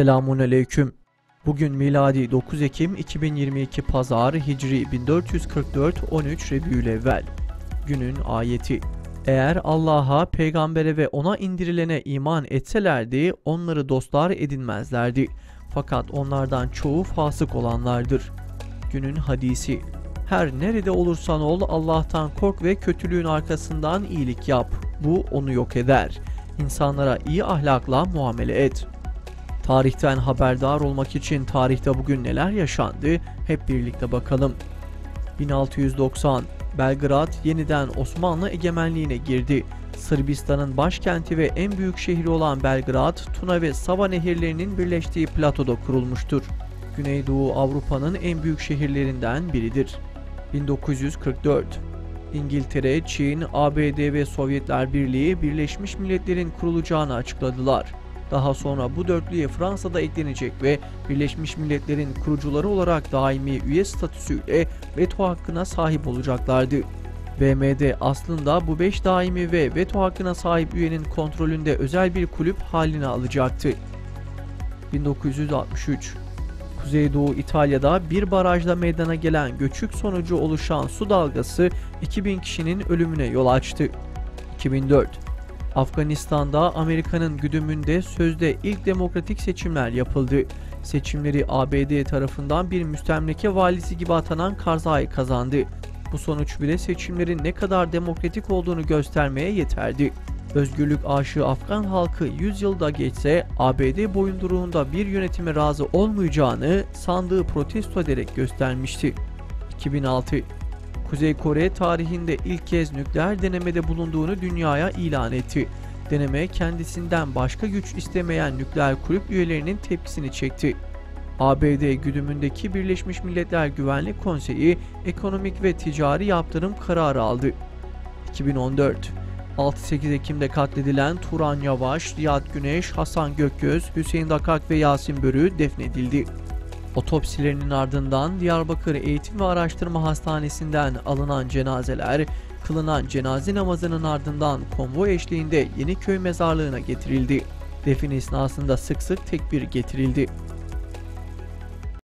Selamünaleyküm. Bugün miladi 9 Ekim 2022 Pazar, Hicri 1444 13 Rebiülevvel. Günün ayeti: Eğer Allah'a, peygambere ve ona indirilene iman etselerdi onları dostlar edinmezlerdi. Fakat onlardan çoğu fasık olanlardır. Günün hadisi: Her nerede olursan ol Allah'tan kork ve kötülüğün arkasından iyilik yap. Bu onu yok eder. İnsanlara iyi ahlakla muamele et. Tarihten haberdar olmak için tarihte bugün neler yaşandı hep birlikte bakalım. 1690 Belgrad yeniden Osmanlı egemenliğine girdi. Sırbistan'ın başkenti ve en büyük şehri olan Belgrad, Tuna ve Sava nehirlerinin birleştiği platoda kurulmuştur. Güneydoğu Avrupa'nın en büyük şehirlerinden biridir. 1944 İngiltere, Çin, ABD ve Sovyetler Birliği Birleşmiş Milletler'in kurulacağını açıkladılar. Daha sonra bu dörtlüye Fransa'da eklenecek ve Birleşmiş Milletler'in kurucuları olarak daimi üye statüsüyle veto hakkına sahip olacaklardı. BMD aslında bu 5 daimi ve veto hakkına sahip üyenin kontrolünde özel bir kulüp haline alacaktı. 1963 Kuzeydoğu İtalya'da bir barajda meydana gelen göçük sonucu oluşan su dalgası 2000 kişinin ölümüne yol açtı. 2004 Afganistan'da Amerika'nın güdümünde sözde ilk demokratik seçimler yapıldı. Seçimleri ABD tarafından bir müstemleke valisi gibi atanan Karzai kazandı. Bu sonuç bile seçimlerin ne kadar demokratik olduğunu göstermeye yeterdi. Özgürlük aşığı Afgan halkı 100 yılda geçse ABD boyunduruğunda bir yönetime razı olmayacağını sandığı protesto ederek göstermişti. 2006 Kuzey Kore tarihinde ilk kez nükleer denemede bulunduğunu dünyaya ilan etti. Deneme kendisinden başka güç istemeyen nükleer kulüp üyelerinin tepkisini çekti. ABD güdümündeki Birleşmiş Milletler Güvenlik Konseyi ekonomik ve ticari yaptırım kararı aldı. 2014 6-8 Ekim'de katledilen Turan Yavaş, Riyad Güneş, Hasan Gökgöz, Hüseyin Dakak ve Yasin Börü defnedildi. Otopsilerinin ardından Diyarbakır Eğitim ve Araştırma Hastanesi'nden alınan cenazeler, kılınan cenaze namazının ardından konvoy eşliğinde Yeniköy mezarlığına getirildi. Defin esnasında sık sık tekbir getirildi.